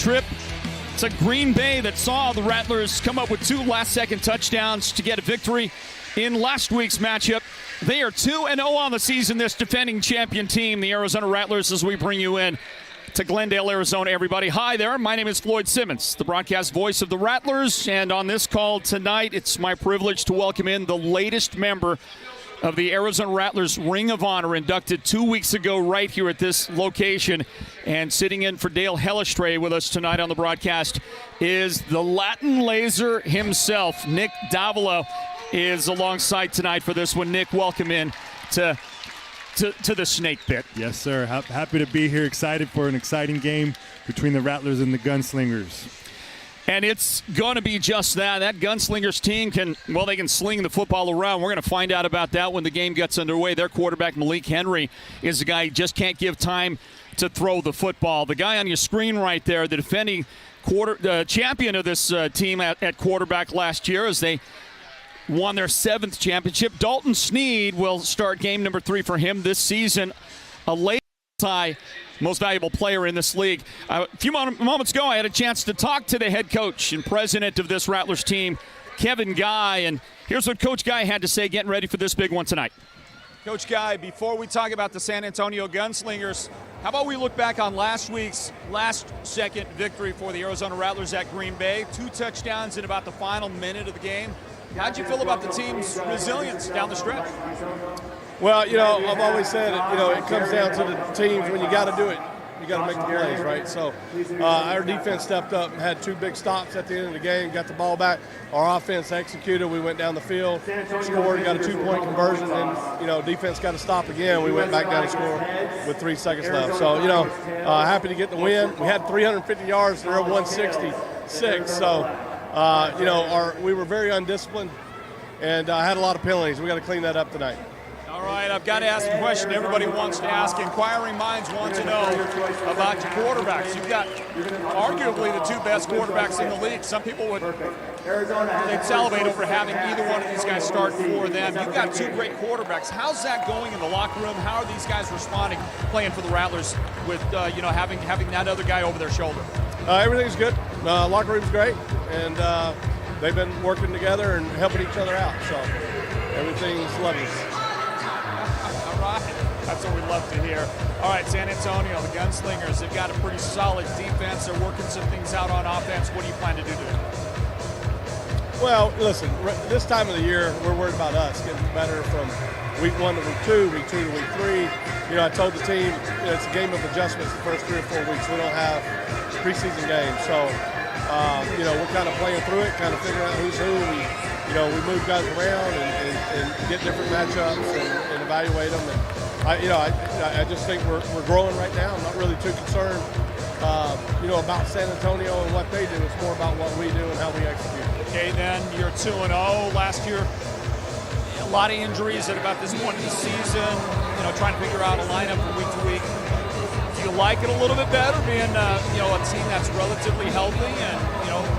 trip to Green Bay that saw the Rattlers come up with 2 last-second touchdowns to get a victory in last week's matchup. They are 2-0 on the season, this defending champion team, the Arizona Rattlers, as we bring you in to Glendale, Arizona, everybody. Hi there, my name is Floyd Simmons, the broadcast voice of the Rattlers, and on this call tonight, it's my privilege to welcome in the latest member of the Arizona Rattlers Ring of Honor, inducted 2 weeks ago right here at this location. And sitting in for Dale Hellestray with us tonight on the broadcast is the Latin Laser himself. Nick Davila is alongside tonight for this one. Nick, welcome in to the Snake Pit. Yes, sir. Happy to be here. Excited for an exciting game between the Rattlers and the Gunslingers. And it's going to be just that. That Gunslingers team they can sling the football around. We're going to find out about that when the game gets underway. Their quarterback, Malik Henry, is a guy who just can't give time to throw the football. The guy on your screen right there, the defending champion of this team at quarterback last year, as they won their 7th championship. Dalton Sneed will start game number 3 for him this season. A late most valuable player in this league. A few moments ago, I had a chance to talk to the head coach and president of this Rattlers team, Kevin Guy, and here's what Coach Guy had to say getting ready for this big one tonight. Coach Guy, before we talk about the San Antonio Gunslingers, how about we look back on last week's last-second victory for the Arizona Rattlers at Green Bay? 2 touchdowns in about the final minute of the game. How'd you feel about the team's resilience down the stretch? Well, I've always said it comes down to the teams. When you got to do it, you got to make the plays, right? So our defense stepped up and had 2 big stops at the end of the game, got the ball back. Our offense executed. We went down the field, scored, got a 2-point conversion, and, defense got to stop again. We went back down and scored with 3 seconds left. So, happy to get the win. We had 350 yards, and they're 166. So, we were very undisciplined and had a lot of penalties. We got to clean that up tonight. All right, I've got to ask a question everybody wants to ask. Inquiring minds want to know about your quarterbacks. You've got arguably the 2 best quarterbacks in the league. Some people they'd salivate over having either one of these guys start for them. You've got 2 great quarterbacks. How's that going in the locker room? How are these guys responding, playing for the Rattlers with having that other guy over their shoulder? Everything's good. Locker room's great, and they've been working together and helping each other out. So everything's lovely. That's what we love to hear. All right, San Antonio, the Gunslingers, they've got a pretty solid defense. They're working some things out on offense. What do you plan to do today? Well, listen, this time of the year, we're worried about us getting better from week 1 to week 2, week 2 to week 3. I told the team it's a game of adjustments the first 3 or 4 weeks. We don't have preseason games. So, we're kind of playing through it, kind of figuring out who's who. We move guys around and get different matchups and evaluate them. And I just think we're growing right now. I'm not really too concerned, about San Antonio and what they do. It's more about what we do and how we execute. Okay, then you're 2-0. Last year, a lot of injuries at about this point in the season. Trying to figure out a lineup from week to week. Do you like it a little bit better being, a team that's relatively healthy and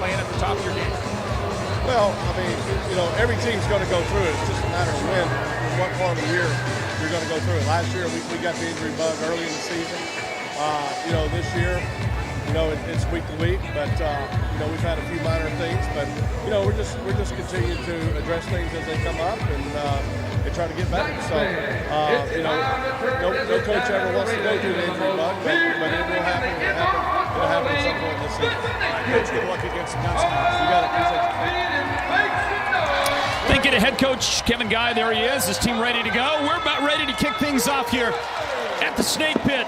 playing at the top of your game? Well, every team's going to go through it. It's just a matter of when, what part of the year you're going to go through it. Last year, we got the injury bug early in the season. This year, it's week to week, but we've had a few minor things. But we're just continuing to address things as they come up and try to get better. So no coach ever wants to go through the injury bug, but it will happen. It'll happen at some point this season. Coach, good luck against the Gunslingers. You got it. Appreciate you. Thank you to head coach Kevin Guy. There he is, his team ready to go. We're about ready to kick things off here at the Snake Pit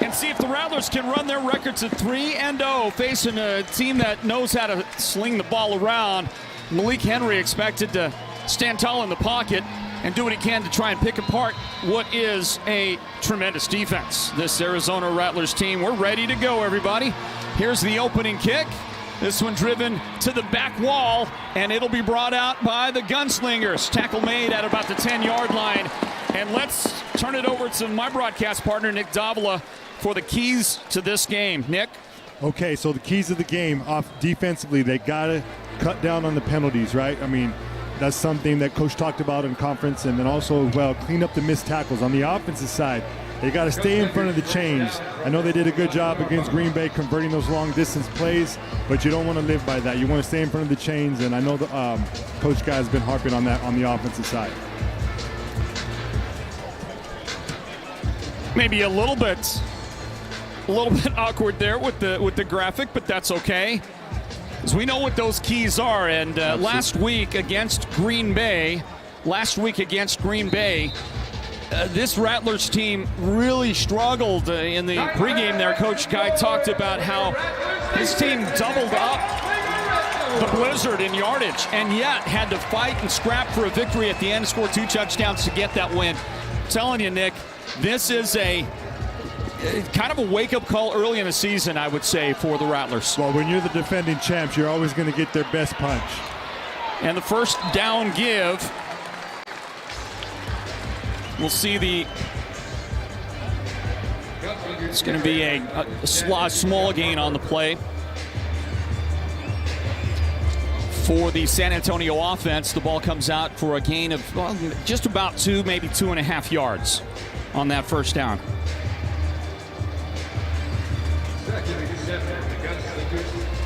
and see if the Rattlers can run their record to 3-0, facing a team that knows how to sling the ball around. Malik Henry expected to stand tall in the pocket and do what he can to try and pick apart what is a tremendous defense. This Arizona Rattlers team, we're ready to go, everybody. Here's the opening kick. This one driven to the back wall, and it'll be brought out by the Gunslingers. Tackle made at about the 10-yard line. And let's turn it over to my broadcast partner, Nick Davila, for the keys to this game. Nick? Okay, so the keys of the game, defensively, they got to cut down on the penalties, right? That's something that Coach talked about in conference, and then also, clean up the missed tackles. On the offensive side, They got to stay in front of the chains. I know they did a good job against Green Bay converting those long distance plays, but you don't want to live by that. You want to stay in front of the chains, and I know the coach guy has been harping on that on the offensive side. Maybe a little bit awkward there with the graphic, but that's okay, because we know what those keys are. And last week against Green Bay, this Rattlers team really struggled in the pregame there. Coach Guy talked about how his team doubled up the blizzard in yardage and yet had to fight and scrap for a victory at the end, score 2 touchdowns to get that win. I'm telling you, Nick, this is a kind of a wake-up call early in the season, I would say, for the Rattlers. Well, when you're the defending champs, you're always going to get their best punch. And the first down give, we'll see it's going to be a small gain on the play for the San Antonio offense. The ball comes out for a gain of just about 2, maybe 2.5 yards on that first down.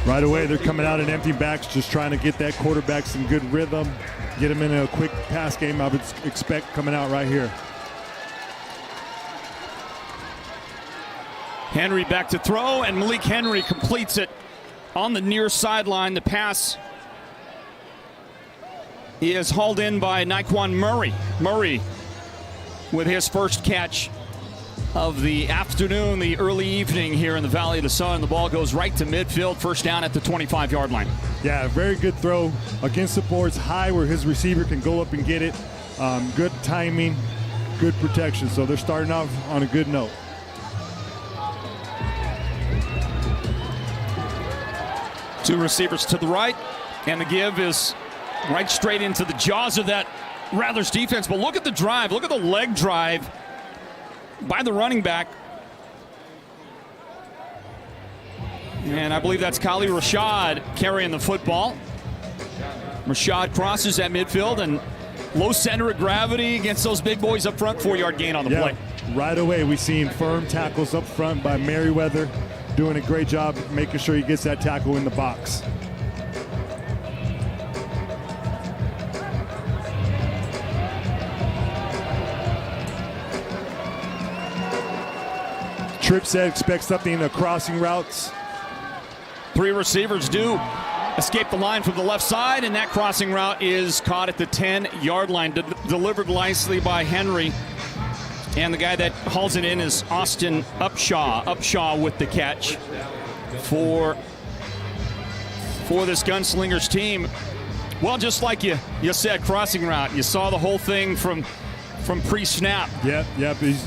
Right away, they're coming out in empty backs, just trying to get that quarterback some good rhythm, get him in a quick pass game. I would expect coming out right here. Henry back to throw, and Malik Henry completes it on the near sideline. The pass is hauled in by Naquan Murray. Murray with his first catch of the afternoon, the early evening here in the Valley of the Sun. The ball goes right to midfield, first down at the 25-yard line. Yeah, very good throw against the boards, high where his receiver can go up and get it. Good timing, good protection. So they're starting off on a good note. Two receivers to the right, and the give is right straight into the jaws of that Rattlers defense. But look at the drive, look at the leg drive by the running back. And I believe that's Kali Rashad carrying the football. Rashad crosses at midfield and low center of gravity against those big boys up front. 4-yard gain on the play. Right away, we've seen firm tackles up front by Merriweather, doing a great job making sure he gets that tackle in the box. Tripp said expect something in the crossing routes. 3 receivers do escape the line from the left side, and that crossing route is caught at the 10-yard line, delivered nicely by Henry. And the guy that hauls it in is Austin Upshaw. Upshaw with the catch for this Gunslingers team. Well, just like you said, crossing route. You saw the whole thing from pre-snap. Yep. The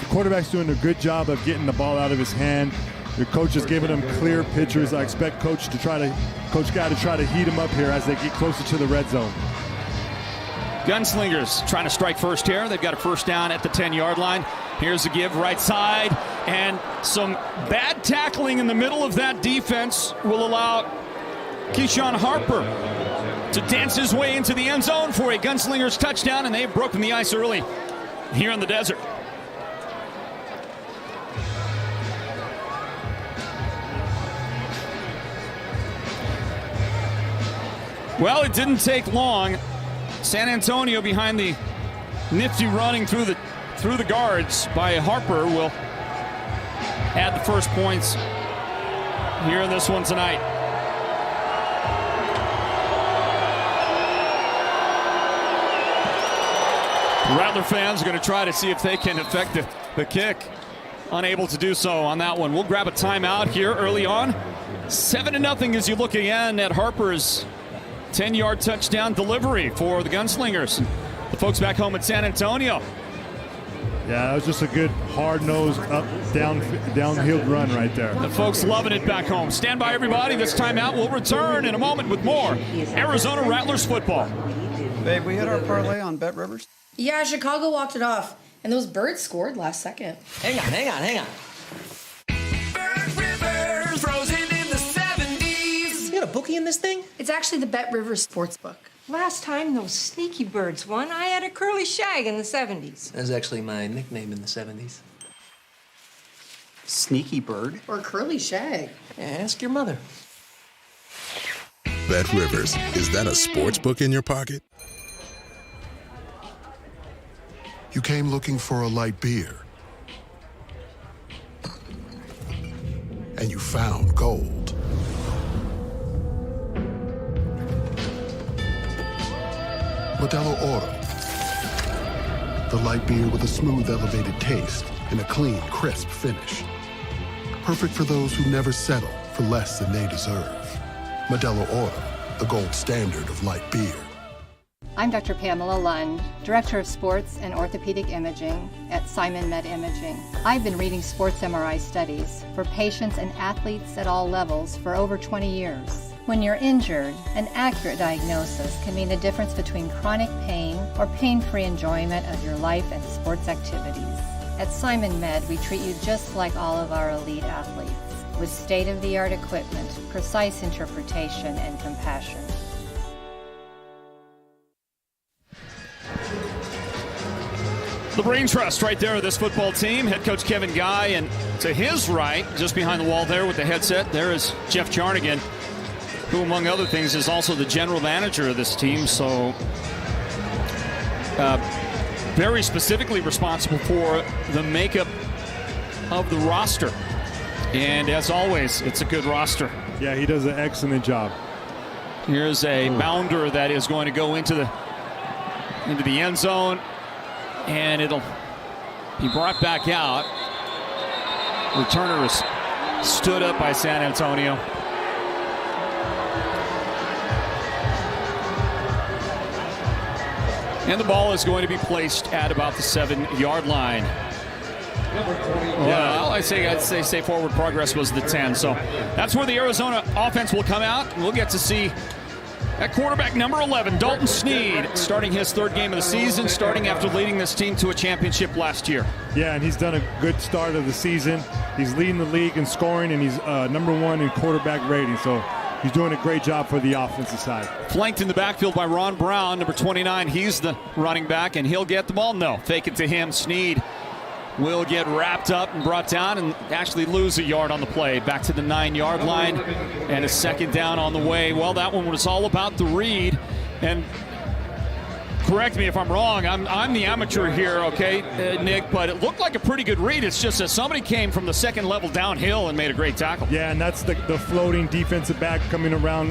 quarterback's doing a good job of getting the ball out of his hand. The coach is giving him clear pictures. I expect Coach Guy to try to heat him up here as they get closer to the red zone. Gunslingers trying to strike first here. They've got a first down at the 10-yard line. Here's the give right side, and some bad tackling in the middle of that defense will allow Keyshawn Harper to dance his way into the end zone for a Gunslingers touchdown, and they've broken the ice early here in the desert. Well, it didn't take long. San Antonio behind the nifty running through the guards by Harper will add the first points here in this one tonight. Rattler fans are going to try to see if they can affect the kick. Unable to do so on that one. We'll grab a timeout here early on. 7-0 as you look again at Harper's 10-yard touchdown delivery for the Gunslingers. The folks back home at San Antonio. Yeah, that was just a good hard-nosed downhill run right there. The folks loving it back home. Stand by, everybody. This timeout will return in a moment with more Arizona Rattlers football. Babe, we hit our parlay on Bet Rivers? Yeah, Chicago walked it off, and those Birds scored last second. Hang on. Bet Rivers, frozen in the 70s. You got a bookie in this thing? It's actually the Bet Rivers Sportsbook. Last time those sneaky birds won, I had a curly shag in the 70s. That was actually my nickname in the 70s. Sneaky bird. Or curly shag. Ask your mother. Bet Rivers, is that a sports book in your pocket? You came looking for a light beer. And you found gold. Modelo Oro. The light beer with a smooth, elevated taste and a clean, crisp finish. Perfect for those who never settle for less than they deserve. Modelo Oro, the gold standard of light beer. I'm Dr. Pamela Lund, Director of Sports and Orthopedic Imaging at Simon Med Imaging. I've been reading sports MRI studies for patients and athletes at all levels for over 20 years. When you're injured, an accurate diagnosis can mean the difference between chronic pain or pain-free enjoyment of your life and sports activities. At Simon Med, we treat you just like all of our elite athletes, with state-of-the-art equipment, precise interpretation, and compassion. The brain trust right there of this football team. Head coach Kevin Guy, and to his right, just behind the wall there with the headset, there is Jeff Jarnigan, who, among other things, is also the general manager of this team. So very specifically responsible for the makeup of the roster. And as always, it's a good roster. Yeah, he does an excellent job. Here's a bounder that is going to go into the end zone, and it'll be brought back out. Returner is stood up by San Antonio. And the ball is going to be placed at about the 7-yard line. Yeah, I'd say forward progress was the 10. So that's where the Arizona offense will come out. We'll get to see at quarterback number 11, Dalton Sneed, starting his third game of the season, starting after leading this team to a championship last year. Yeah, and he's done a good start of the season. He's leading the league in scoring, and he's number 1 in quarterback rating. So he's doing a great job for the offensive side. Flanked in the backfield by Ron Brown, number 29. He's the running back, and he'll get the ball. No, fake it to him. Sneed will get wrapped up and brought down and actually lose a yard on the play. Back to the 9-yard line, and a second down on the way. Well, that one was all about the read. And correct me if I'm wrong. I'm the amateur here, okay, Nick, but it looked like a pretty good read. It's just that somebody came from the second level downhill and made a great tackle. Yeah, and that's the floating defensive back coming around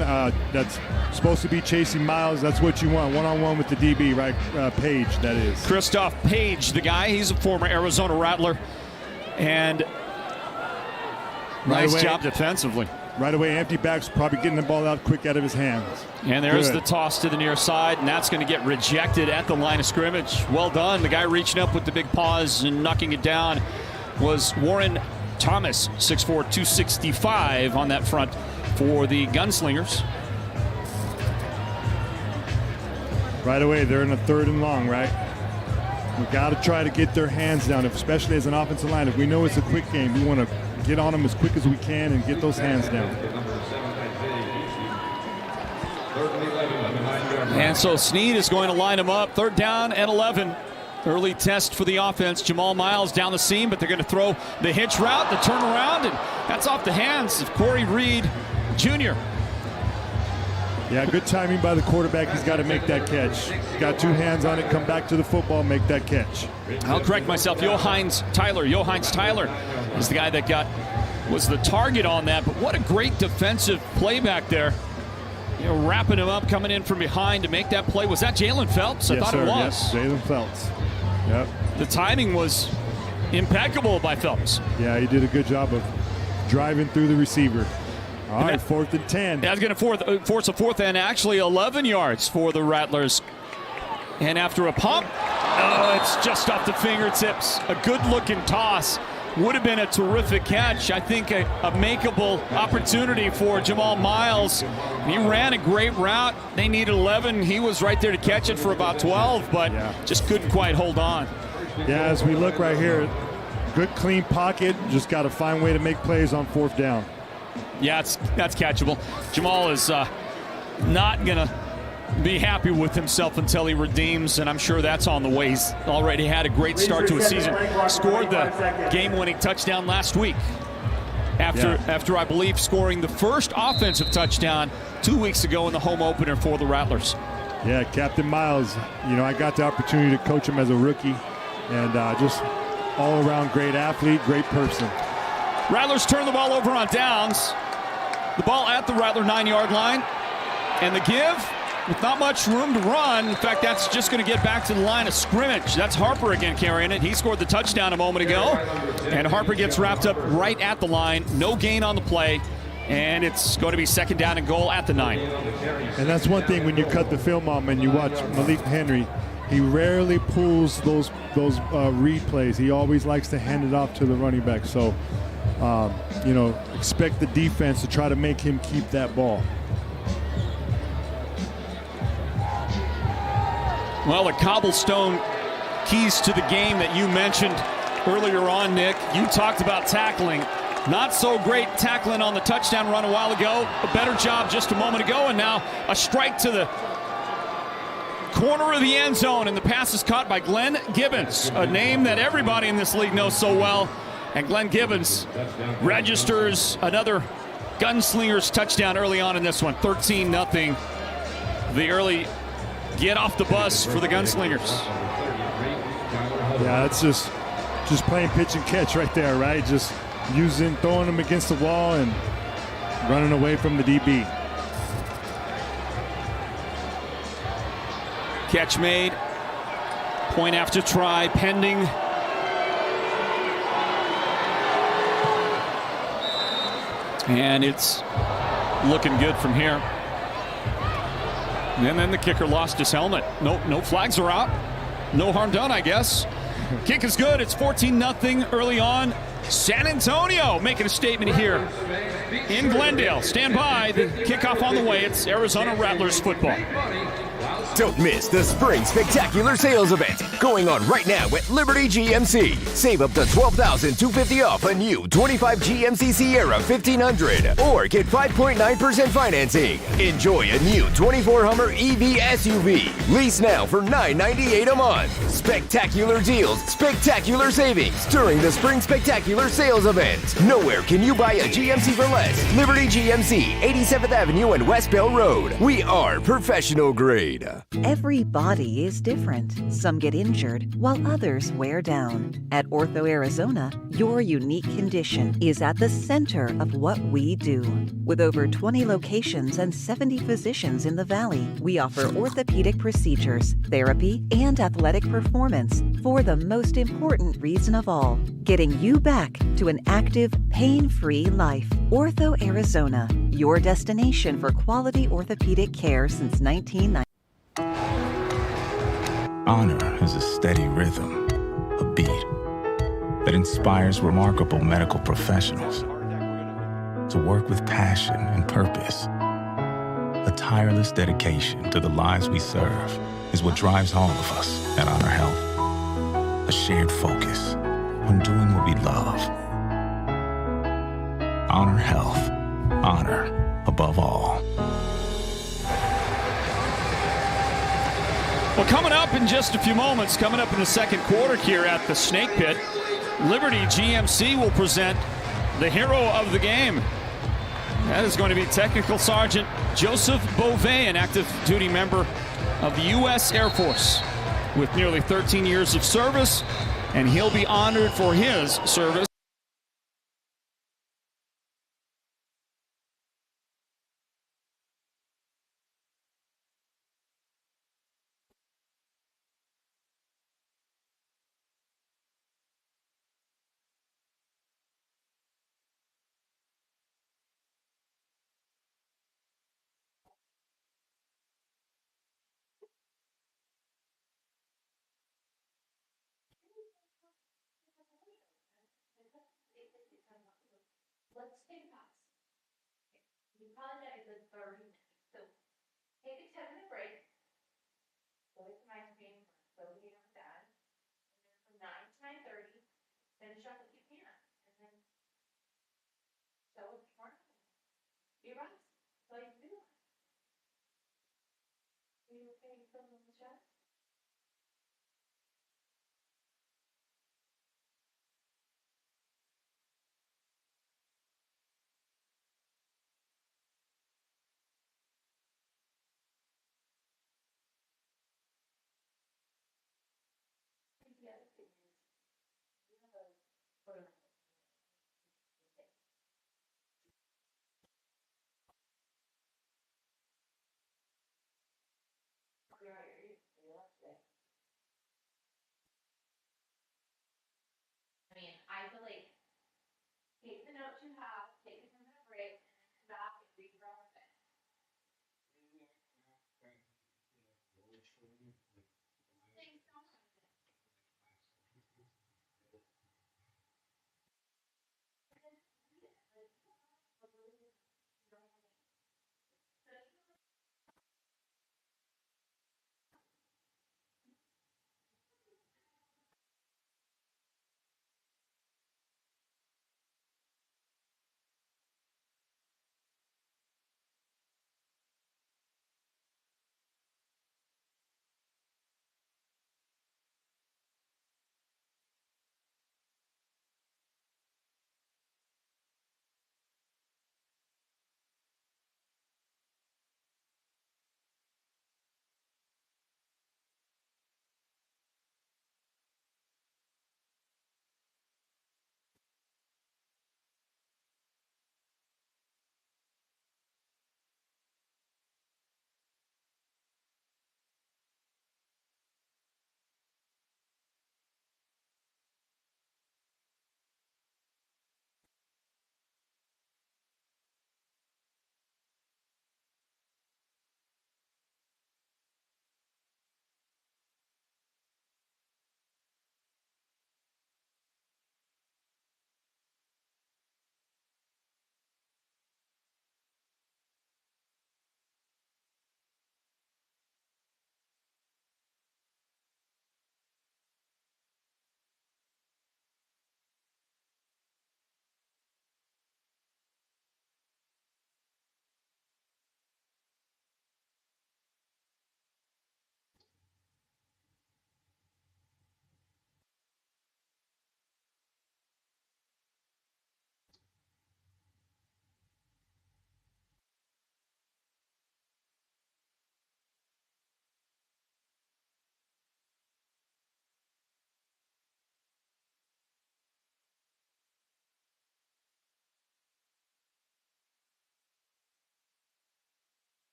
that's supposed to be chasing Miles. That's what you want, one-on-one with the DB, right? Page, that is. Christoph Page, the guy. He's a former Arizona Rattler. And nice job defensively. Right away, empty back's probably getting the ball out quick out of his hands. And there's the toss to the near side, and that's going to get rejected at the line of scrimmage. Well done. The guy reaching up with the big paws and knocking it down was Warren Thomas, 6'4", 265 on that front for the Gunslingers. Right away, they're in a 3rd and long, right? We got to try to get their hands down, especially as an offensive line. If we know it's a quick game, we want to get on them as quick as we can and get those hands down. And so Sneed is going to line him up. 3rd down and 11. Early test for the offense. Jamal Miles down the seam, but they're going to throw the hitch route, the turnaround, and that's off the hands of Corey Reed Jr. Yeah, good timing by the quarterback. He's got to make that catch. Got 2 hands on it, come back to the football, make that catch. I'll correct myself. Johannes Tyler is the guy that was the target on that, but what a great defensive play back there. You know, wrapping him up, coming in from behind to make that play. Was that Jalen Phelps? I thought it was. Yes, Jalen Phelps. Yep. The timing was impeccable by Phelps. Yeah, he did a good job of driving through the receiver. All right, 4th and 10. That's going to force a 4th and actually 11 yards for the Rattlers. And after a pump, it's just off the fingertips. A good-looking toss. Would have been a terrific catch. I think a makeable opportunity for Jamal Miles. He ran a great route. They needed 11. He was right there to catch it for about 12, but just couldn't quite hold on. Yeah, as we look right here, good clean pocket. Just got to find a way to make plays on 4th down. Yeah, that's catchable. Jamal is not going to be happy with himself until he redeems, and I'm sure that's on the way. He's already had a great start to his season. Scored the game-winning touchdown last week after I believe scoring the first offensive touchdown 2 weeks ago in the home opener for the Rattlers. Yeah, Captain Miles, I got the opportunity to coach him as a rookie, and just all-around great athlete, great person. Rattlers turn the ball over on downs. The ball at the Rattler 9-yard line. And the give with not much room to run. In fact, that's just going to get back to the line of scrimmage. That's Harper again carrying it. He scored the touchdown a moment ago. And Harper gets wrapped up right at the line. No gain on the play. And it's going to be 2nd down and goal at the 9. And that's one thing when you cut the film on and you watch Malik Henry. He rarely pulls those replays. He always likes to hand it off to the running back. So, expect the defense to try to make him keep that ball. Well, the cobblestone keys to the game that you mentioned earlier on, Nick. You talked about tackling. Not so great tackling on the touchdown run a while ago. A better job just a moment ago, and now a strike to the corner of the end zone, and the pass is caught by Glenn Gibbons, a name that everybody in this league knows so well. And Glenn Gibbons registers another Gunslingers touchdown early on in this one, 13-0. The early get off the bus for the Gunslingers. Yeah, that's just playing pitch and catch right there, right? Just throwing them against the wall and running away from the DB. Catch made. Point after try pending. And it's looking good from here. And then the kicker lost his helmet. No flags are out. No harm done, I guess. Kick is good. It's 14-0 early on. San Antonio making a statement here in Glendale. Stand by. The kickoff on the way. It's Arizona Rattlers football. Don't miss the Spring Spectacular Sales Event going on right now at Liberty GMC. Save up to $12,250 off a new 25 GMC Sierra 1500 or get 5.9% financing. Enjoy a new 24 Hummer EV SUV. Lease now for $998 a month. Spectacular deals, spectacular savings during the Spring Spectacular Sales Event. Nowhere can you buy a GMC for less. Liberty GMC, 87th Avenue and West Bell Road. We are professional grade. Every body is different. Some get injured while others wear down. At Ortho Arizona, your unique condition is at the center of what we do. With over 20 locations and 70 physicians in the Valley, we offer orthopedic procedures, therapy, and athletic performance for the most important reason of all, getting you back to an active, pain-free life. Ortho Arizona, your destination for quality orthopedic care since 1990. Honor is a steady rhythm, a beat that inspires remarkable medical professionals to work with passion and purpose. A tireless dedication to the lives we serve is what drives all of us at Honor Health. A shared focus on doing what we love. Honor Health. Honor above all. Well, coming up in just a few moments, coming up in the second quarter here at the Snake Pit, Liberty GMC will present the hero of the game. That is going to be Technical Sergeant Joseph Beauvais, an active duty member of the U.S. Air Force with nearly 13 years of service, and he'll be honored for his service. Let's take a pause. You probably got a good 30 minutes. So take a 10-minute break. Go to my screen for Sophie and Dad. And then from 9 to 9:30, finish up what you can. And then show what you want. Be right. That's all you can do. I mean, I feel like take the notes you have, take a 10-minute break, and then come back and read your own thing. Thanks so much.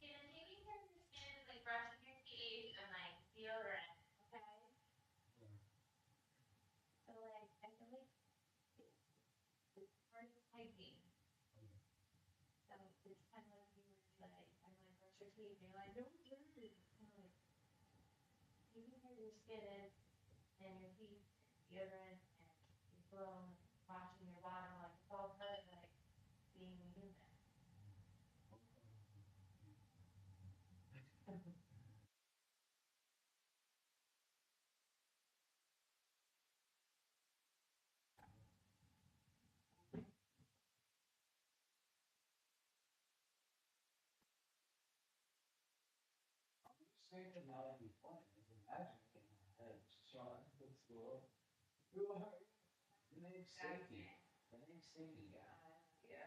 And taking care of your skin is like brushing your teeth and like deodorant, okay? So like, I feel like it's part of hygiene. So it's kind of like you were like, I'm like, brush your teeth, and you're like, don't do it. It's kind of like taking care of your skin and your teeth, deodorant, and your cologne, washing your bottom, like it's all part of like being human. Yeah.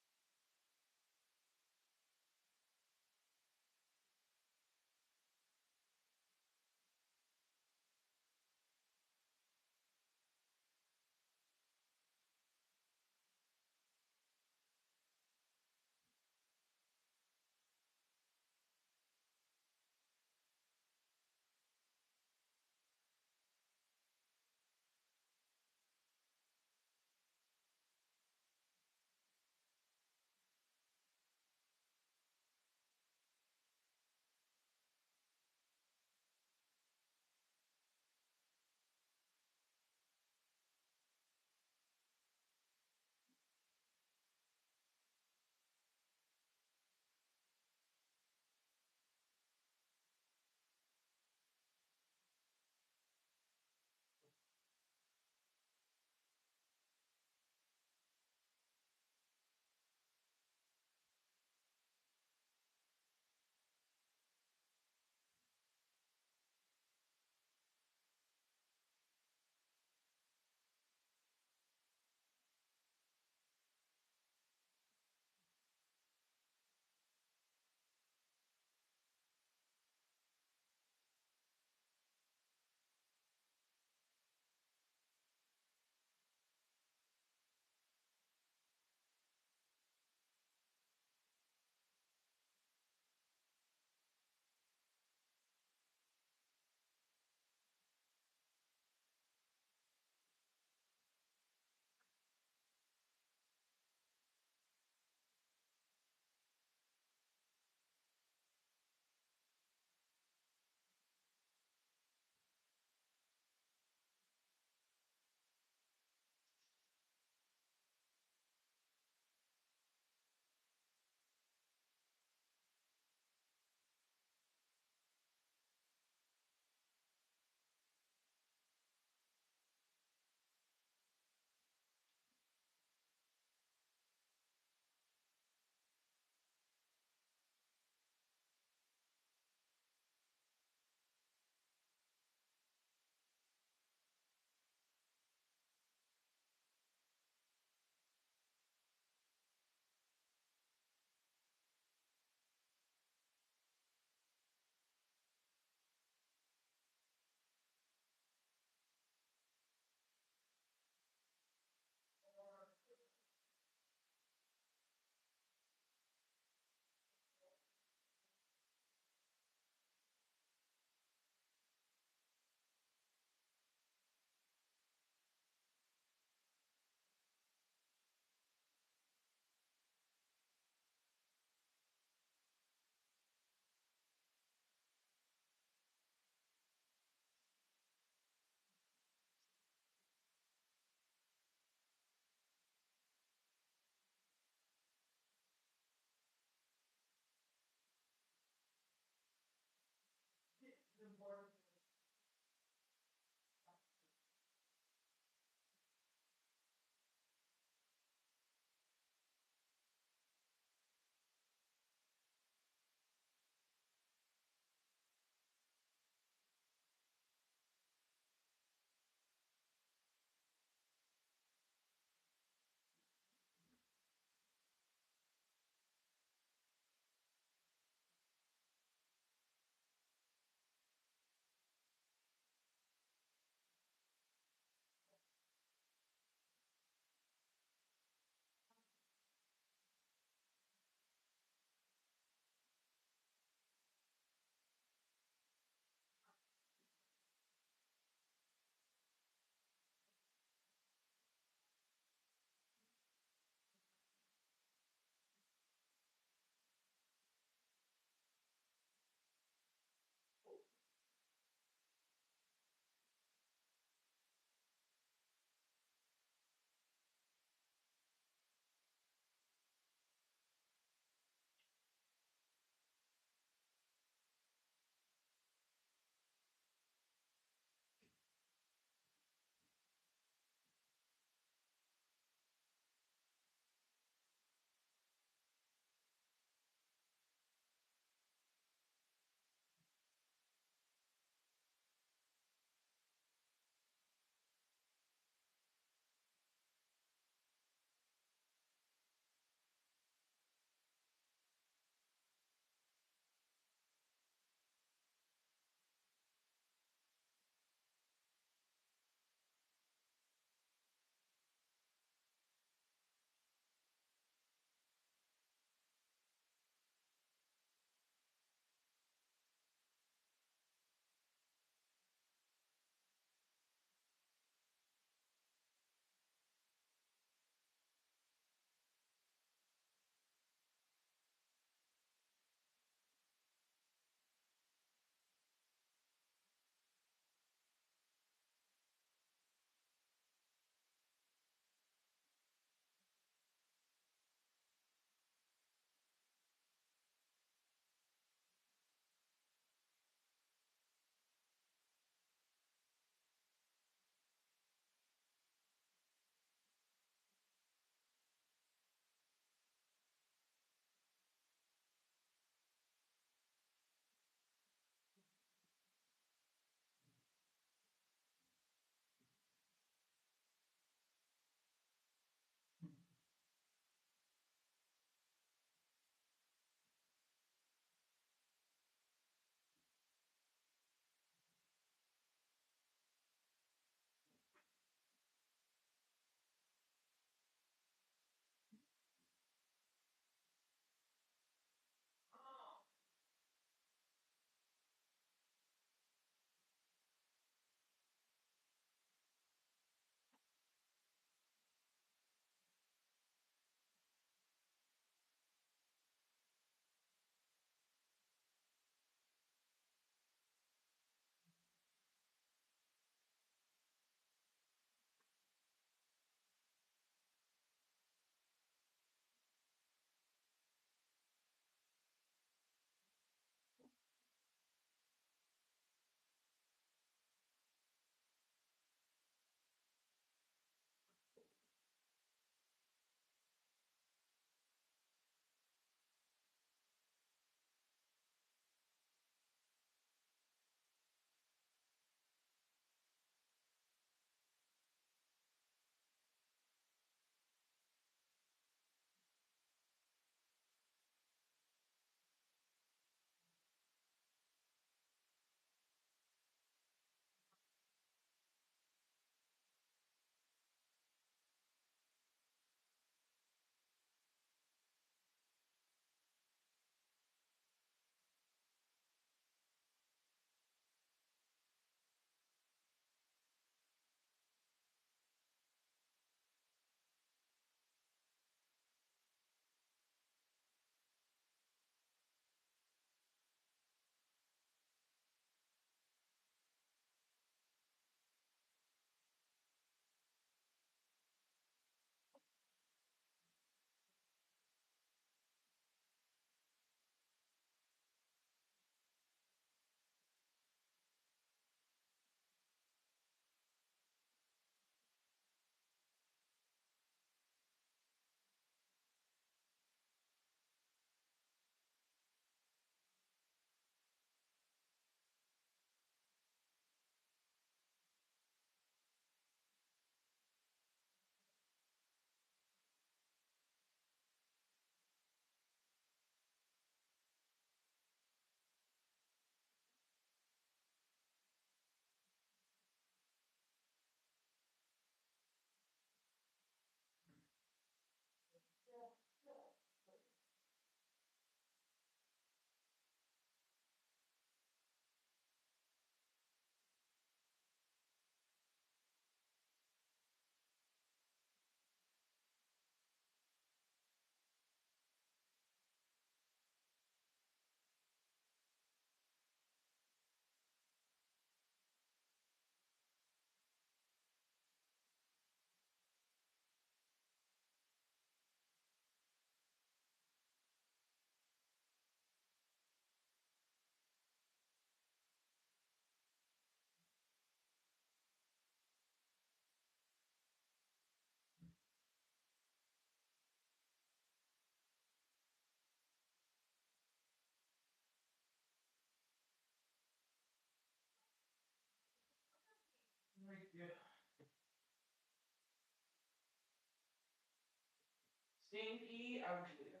Stinky ugly.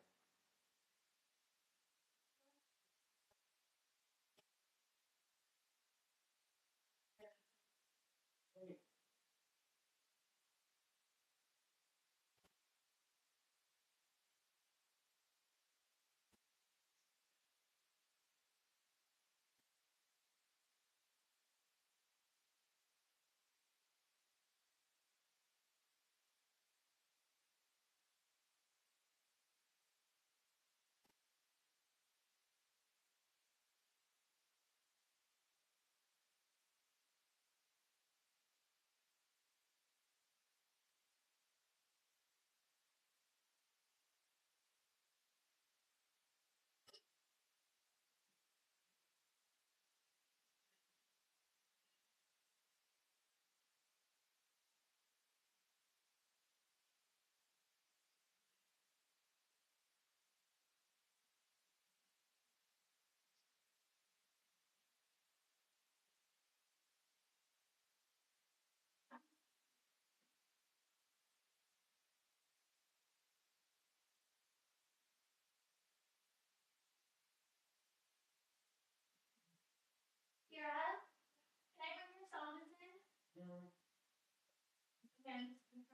Kira, can I bring your saunas in? Okay, I'm just gonna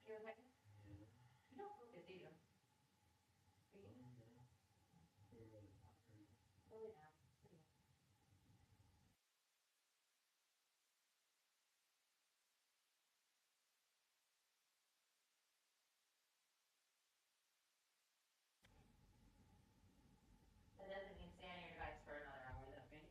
throw them out. You don't focus, do you? Slow it down. That doesn't mean stay on your device for another hour, though, right?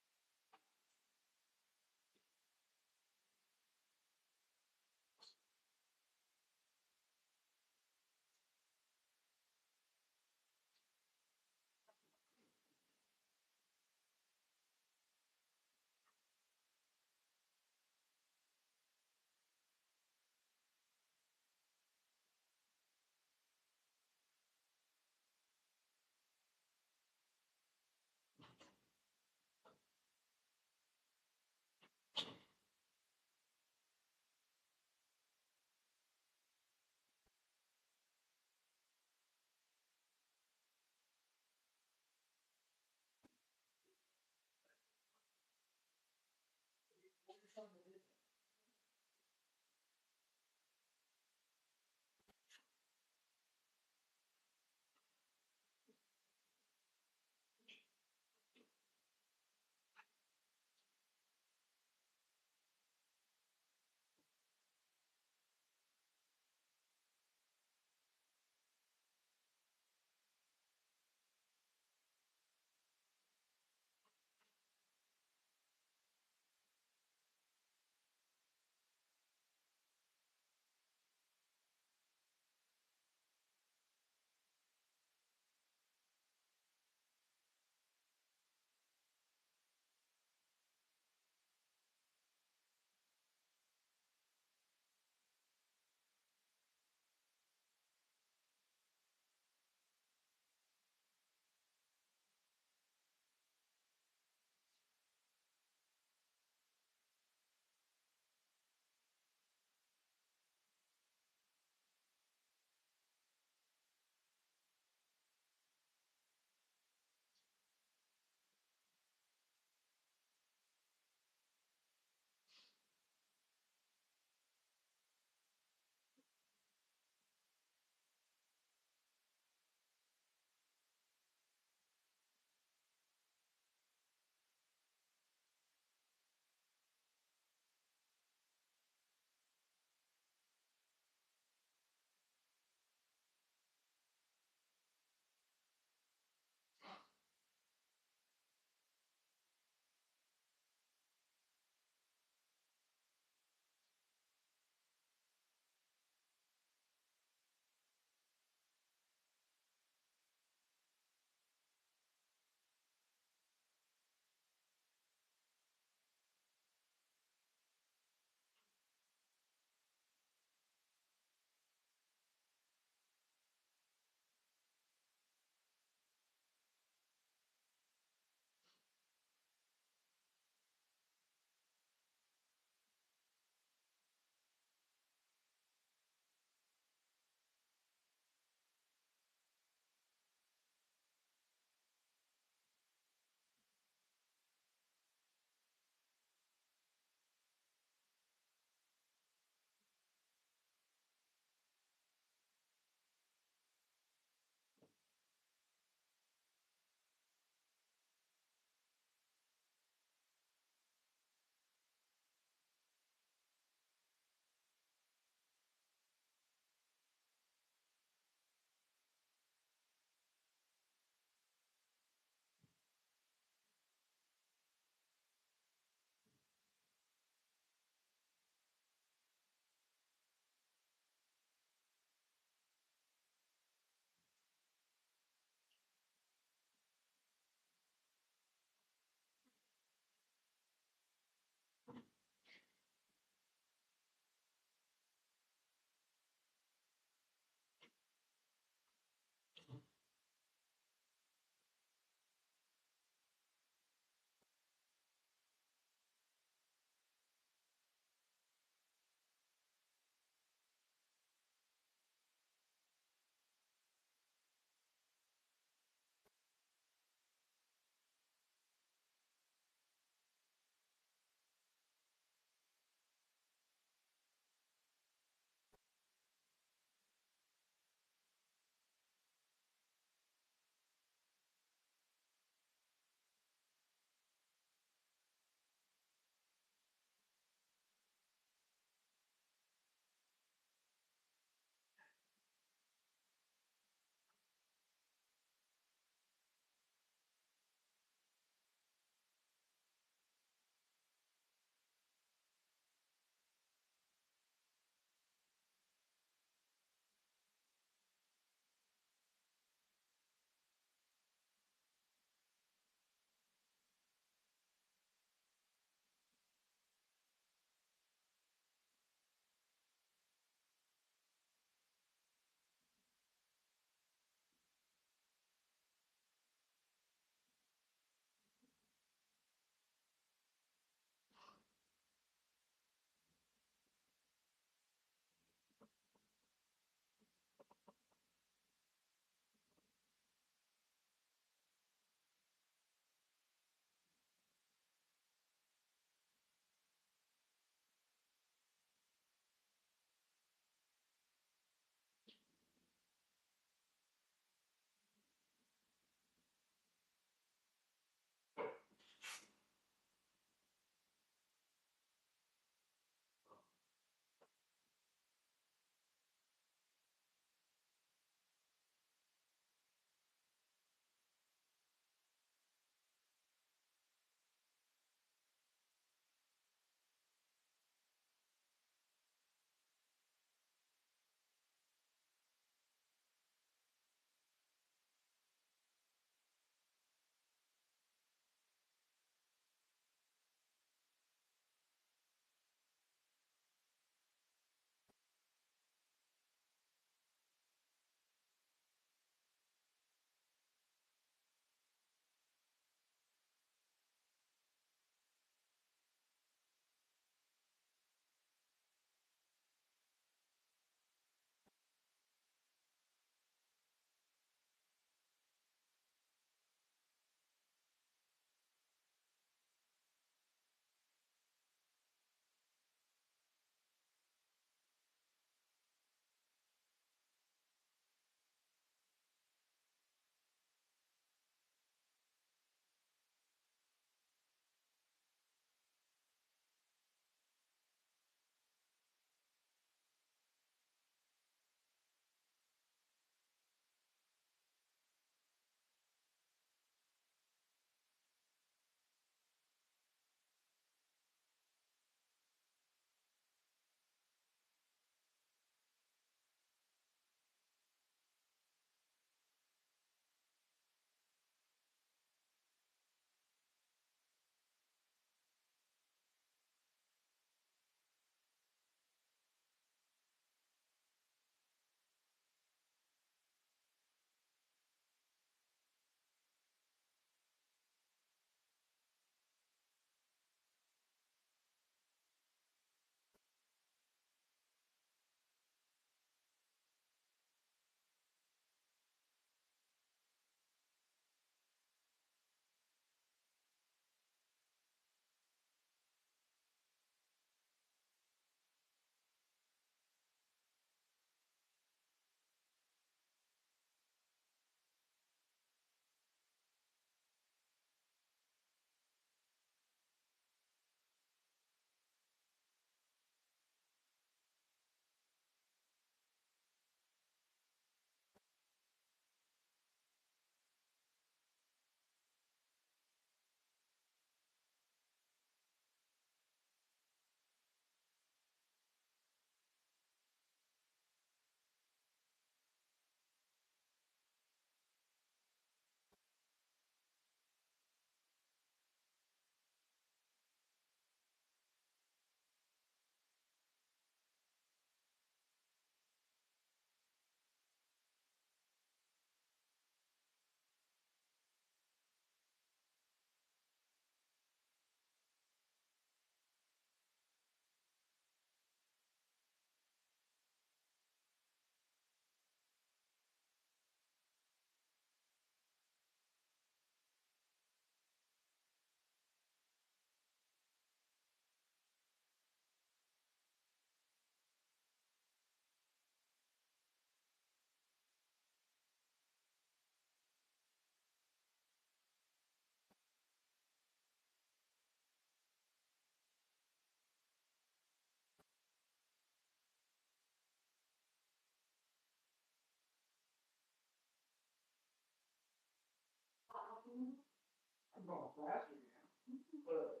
going faster again. But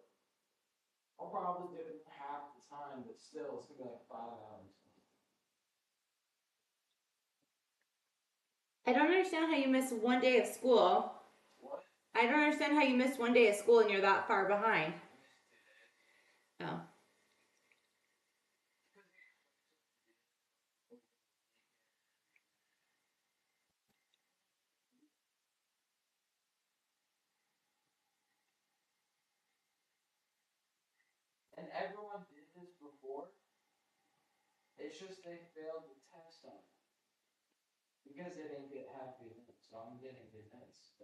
I'll probably do it half the time, but still, it's gonna be like 5 hours. I don't understand how you miss one day of school. What? I don't understand how you missed one day of school and you're that far behind. Oh. And everyone did this before. It's just they failed the test on it. Because they didn't get happy notes, so I'm getting good notes.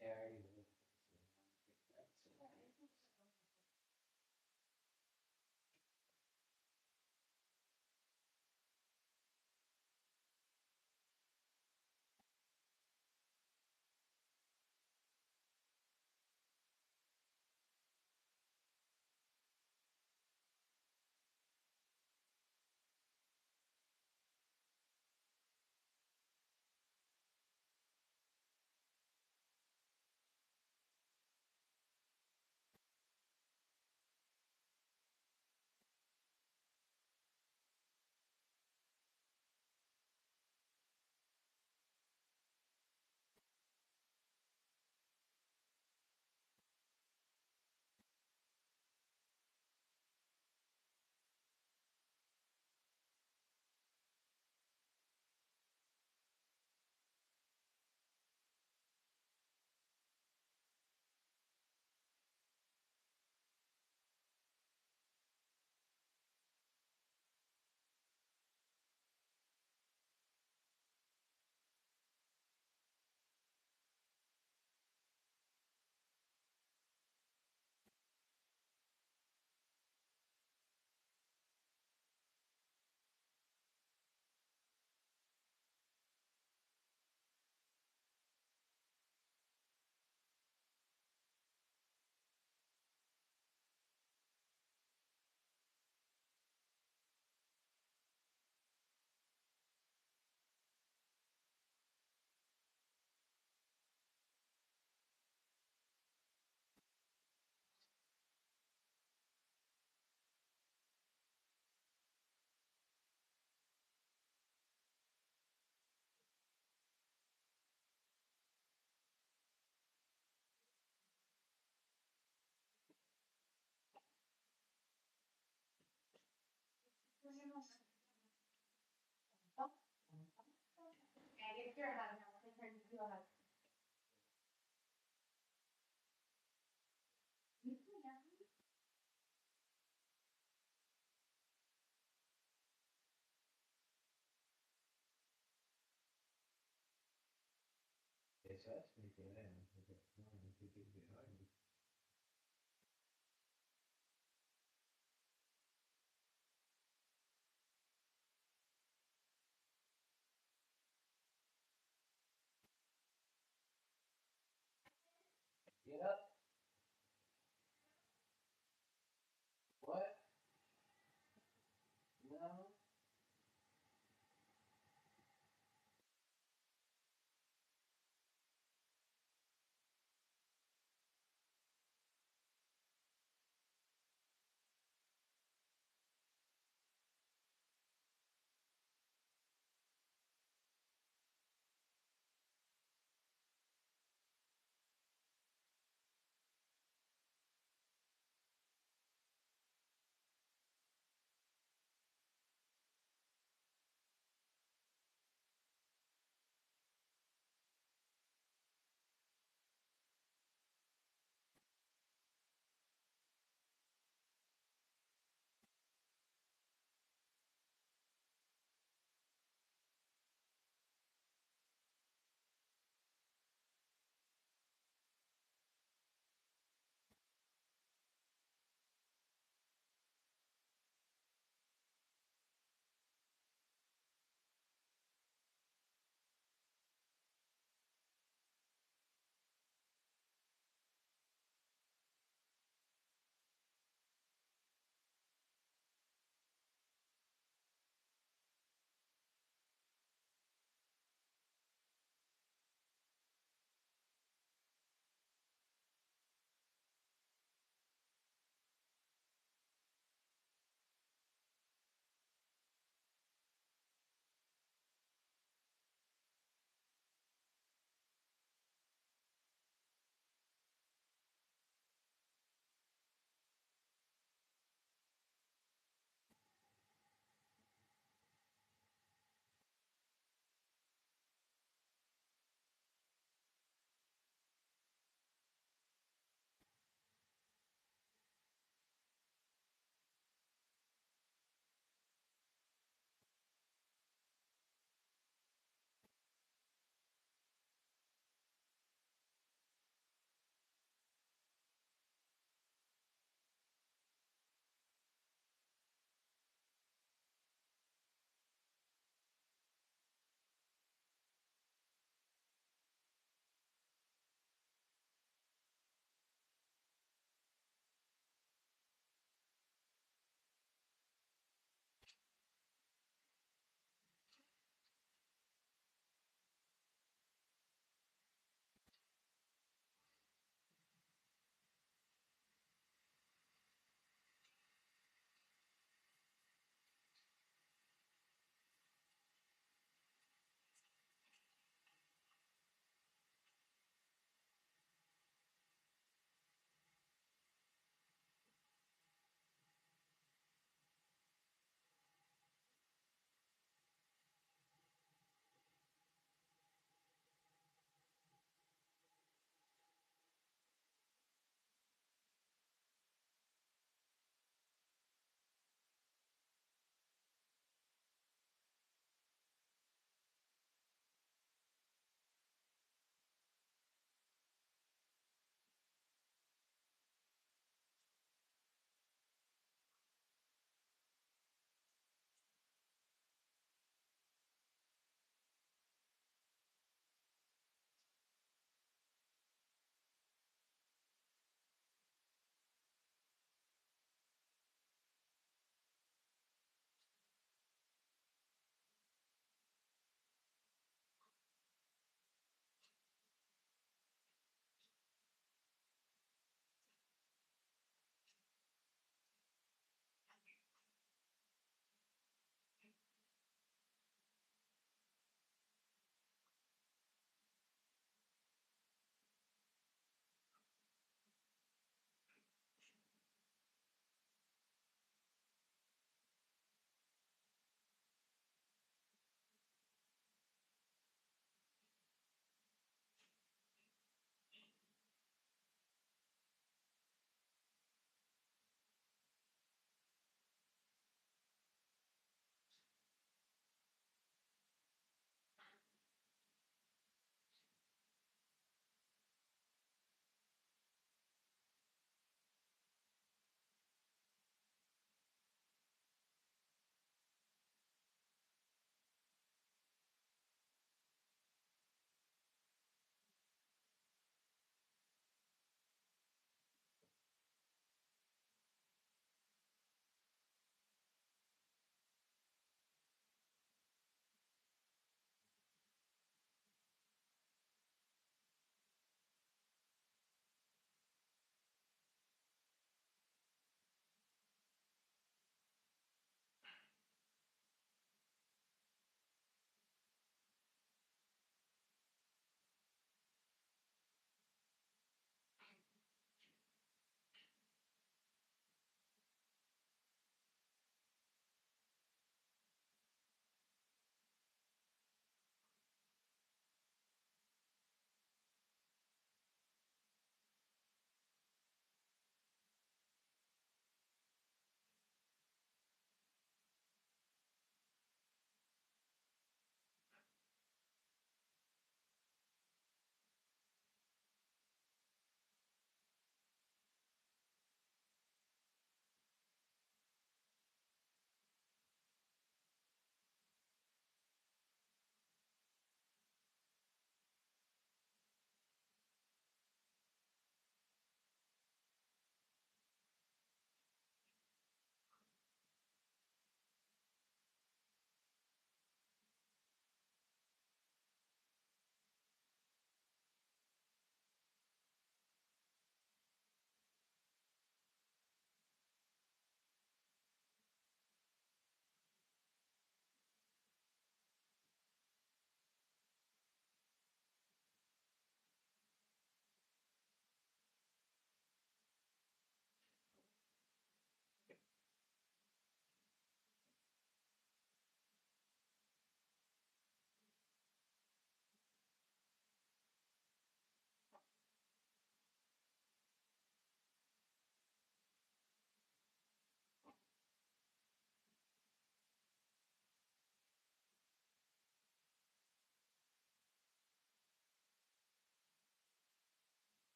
Yeah, I already did. Yep. What? No.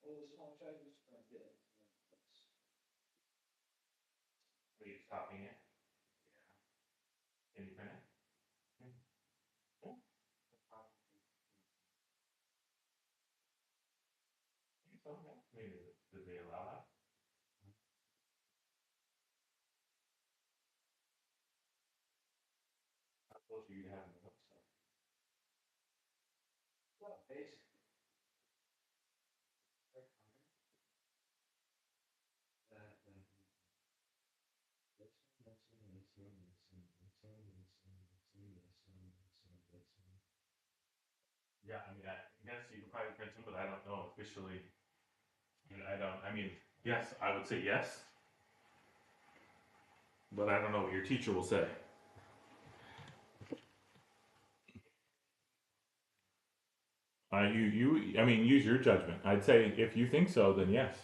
Well, the small charges are good. Are you stopping it? Yeah. Can you finish? Maybe did they allow that? How close are you to having the hook stuff? Well, basically. Yeah, I mean, I guess you could probably print them, but I don't know officially. I mean, yes, I would say yes. But I don't know what your teacher will say. I mean, use your judgment. I'd say if you think so, then yes.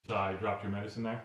So I dropped your medicine there.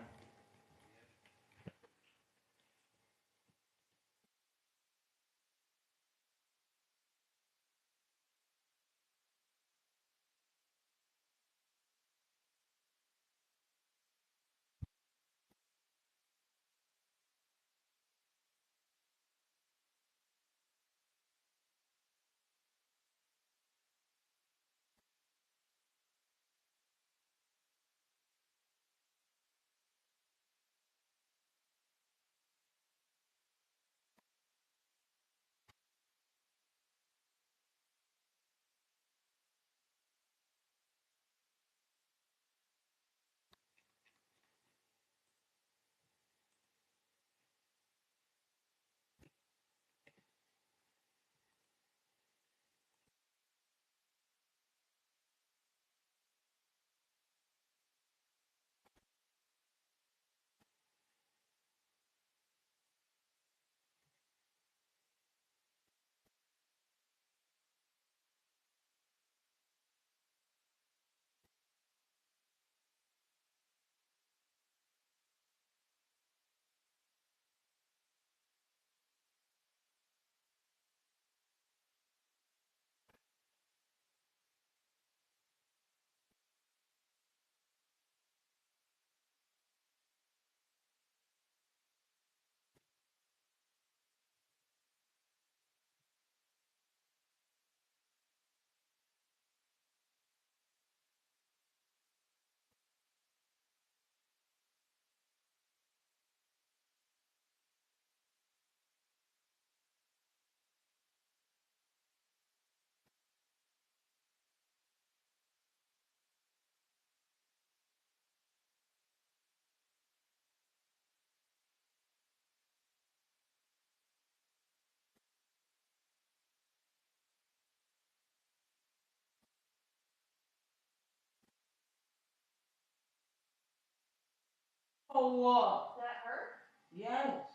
Oh, what? That hurt? Yes.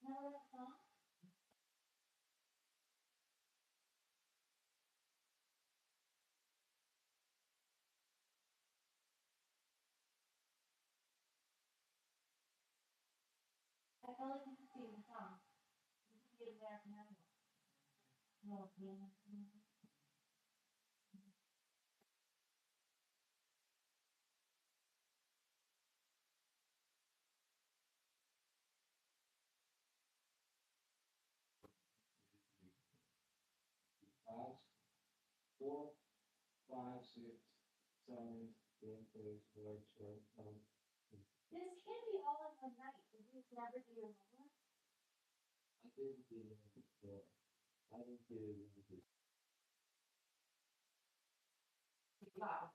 No, that's not. I felt like you could see the sun. You could see it there now. No, Five, 4, 5, 6, 7, 8, 9, 10. This can't be all in one night. Did you never do your homework? I didn't do it before. I didn't do it. Wow.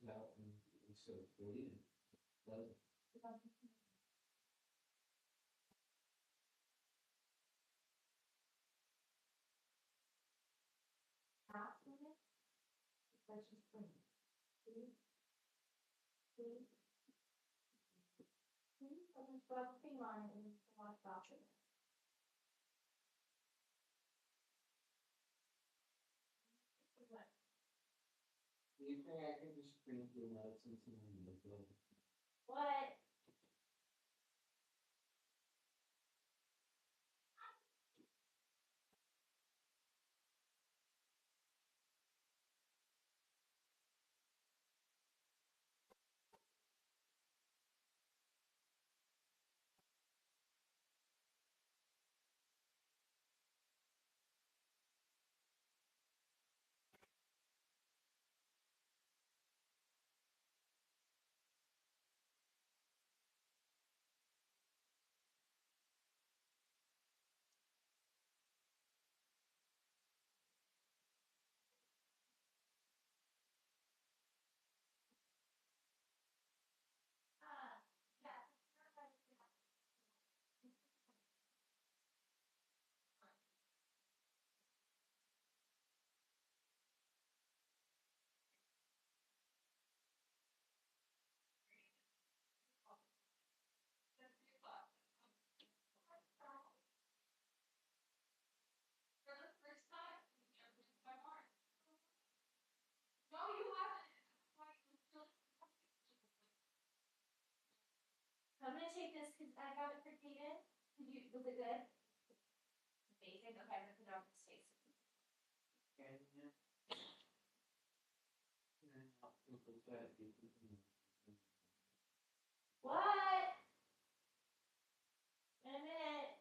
comes out and it's so clean. Doesn't. Half of it, that's just clean. See? See? See? So there's 12 cream on it and it's a lot of softer. What? Do you think I can just bring the notes and some of the What? Yeah. For the first time, you never been by March. No, you haven't. I'm gonna take this because I got it repeated. Was it good? Amazing. Okay, I'm gonna put it on his face. What? In a minute.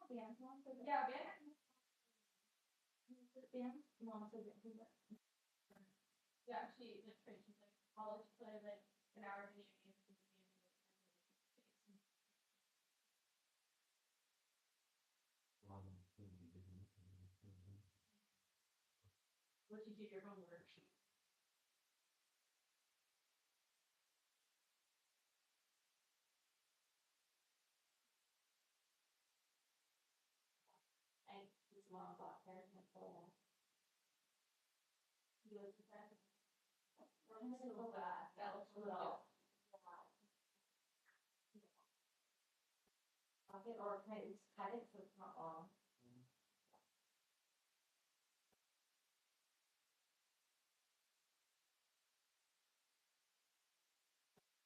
Yeah, Ben wants to do that. Yeah, she like trained, she's like college, play like an hour video game. Let you do your homework. I just want to block her and so you go to that. I'm just a little bad. That looks a little. I'll get or cut it so it's not long.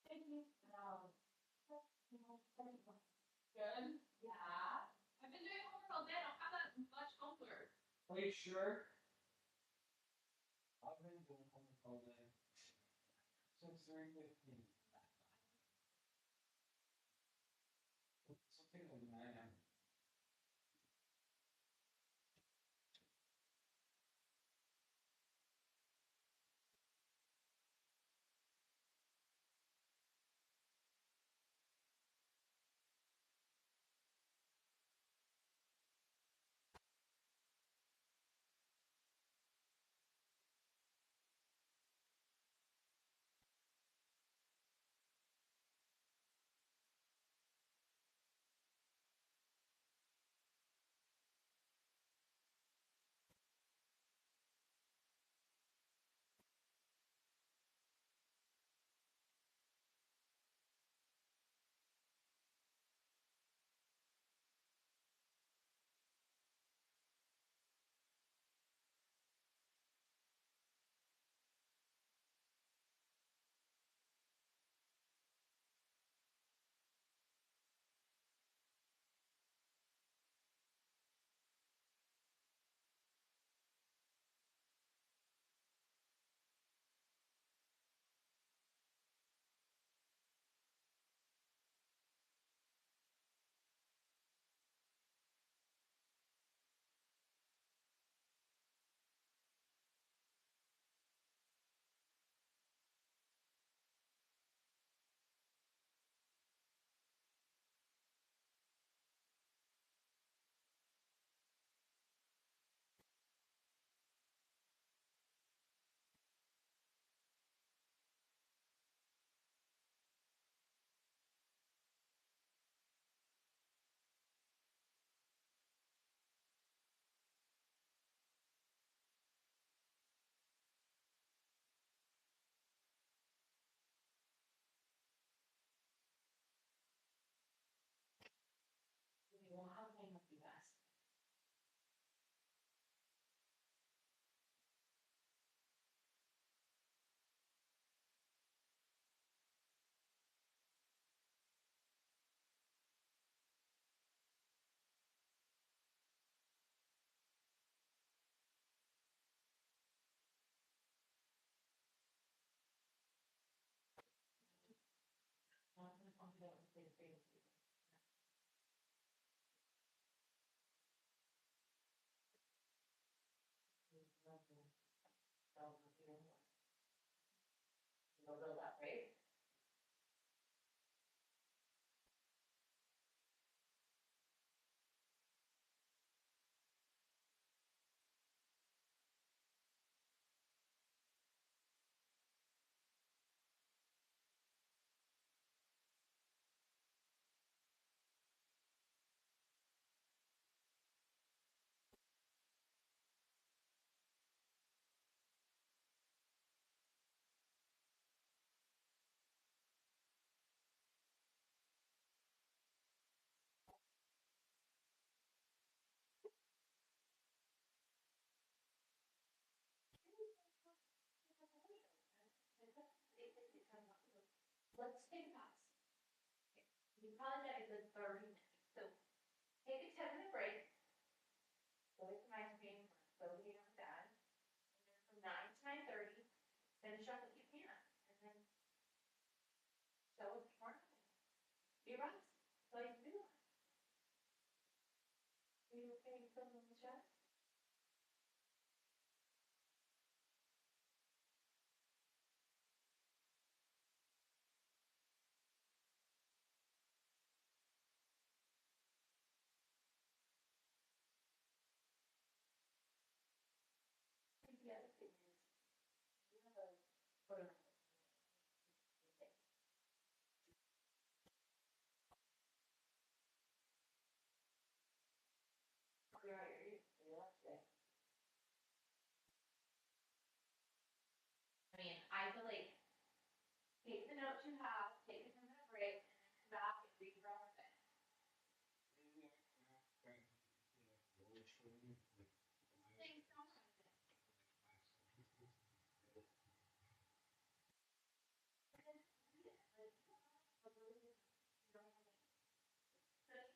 Thank you. Good. Yeah. I've been doing homework all day. I don't have that much homework. Are you sure? I've been doing homework all day. Since 3:15. Something like 9 hours. Let's take a pause. Okay. You probably got a good 30 minutes. So take a 10-minute break. Go with some ice cream for Sophie and Dad. And then from 9 to 9:30, finish up what you can. And then show us more. Be right. That's all you can do. Are you okay with filming the chest? I think the other thing is, you have a photo. I mean, I feel like take the notes you have, take a 10-minute break, and then come back and read your own thing. Things don't happen. And then read it. Like, you don't have to really do your own thing. So you don't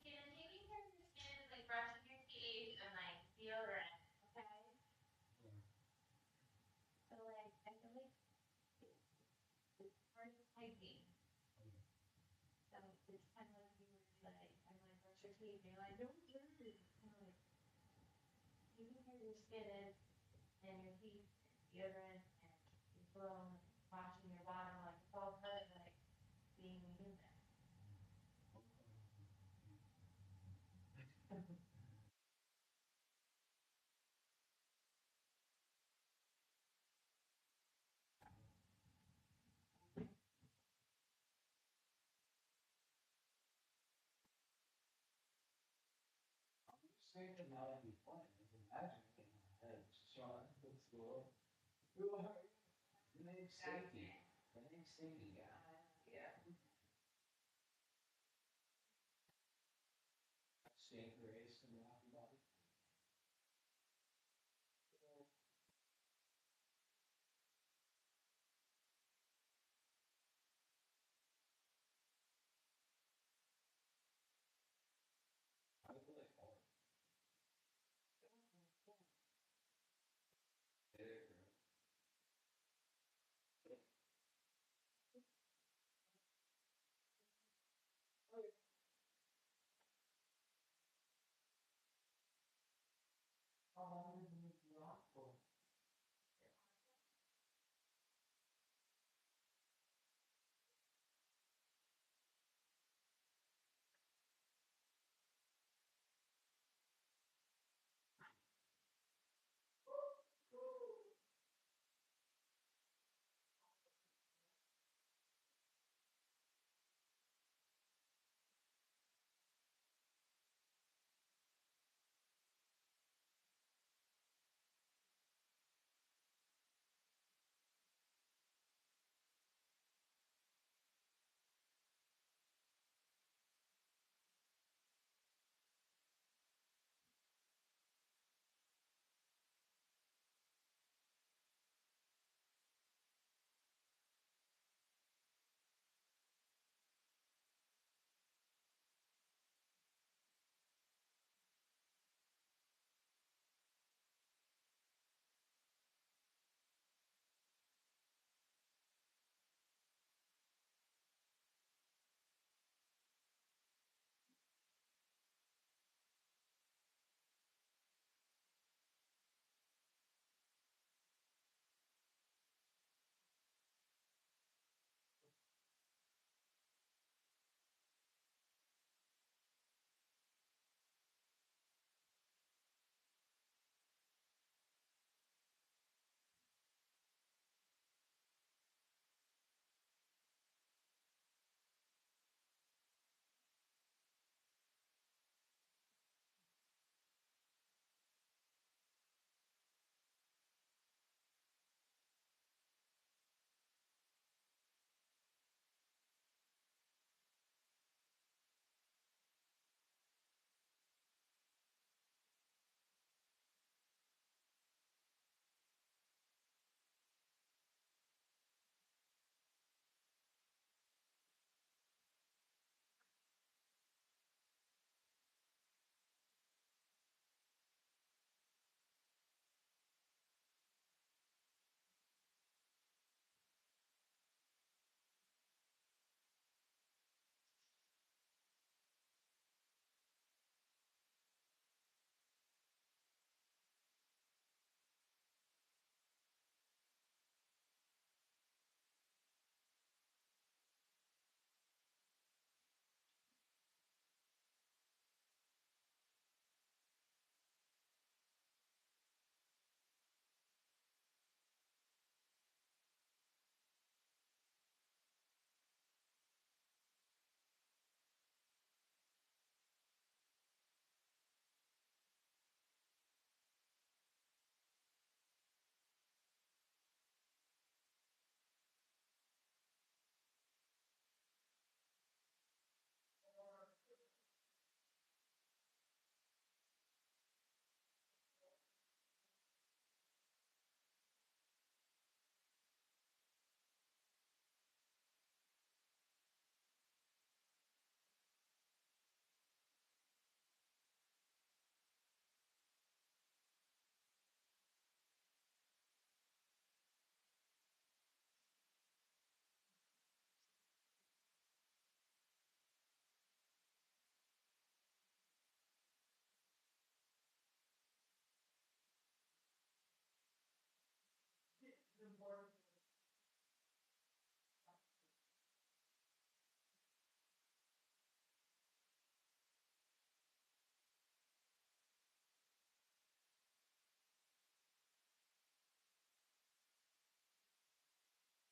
Okay, then taking care of your skin is like brushing your teeth and like deodorant, okay? So like, I feel like it's part of hygiene. So it's kind of like you were like, I'm like, brush your teeth, and you're like, don't do it. It's kind of like taking care of your skin and your teeth, and deodorant, and your cologne, and washing your bottom, like it's all part of like being human. I'm just thinking that would be fun. Imagine in my head, Sean, let's go. Who are you? The name's Safety. The name's Safety guy. Yeah. St. Grace and that.